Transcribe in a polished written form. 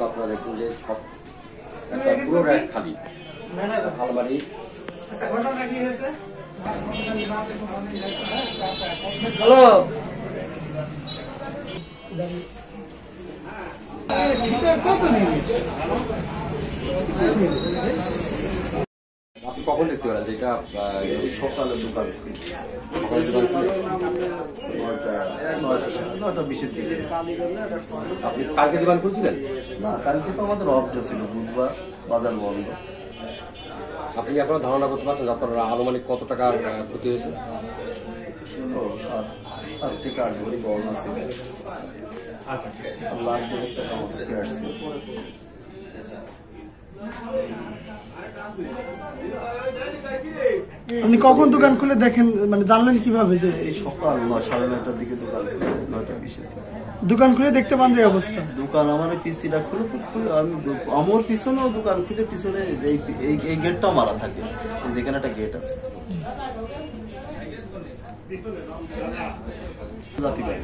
আপনারা দেখছেন যে সব পুরো র্যাক খালি আলমারি হ্যালো আপনি কখন দেখতে পারেন যে এটা সকালে দোকান নয়টা 20-এর দিকে। আপনি কালকে দোকান খুলছিলেন? না, কালকে তো আমাদের অফটা ছিল, বুধবার বাজার বন্ধ। আপনি আপনার ধারণা করতে পারছেন আপনার আনুমানিক কত টাকার ক্ষতি হয়েছে? 7 থেকে 8 ভরি গহনা ছিল, লাখ 2 টাকা মতো আসছে। আপনি কখন দোকান খুলে দেখেন, মানে জানলেন কিভাবে যে? এই সকাল 9-9:30টার দিকে দোকান, 9টা 20-এর দিকে দোকান খুলে দেখতে পান যে অবস্থা? দোকান আমার পিসিটা খুলে তো আমি আমার পিছনেও দোকান খুলে পিছনে এই গেটটা মারা থাকে, যেখানে একটা গেট আছে। জাতি বাড়ি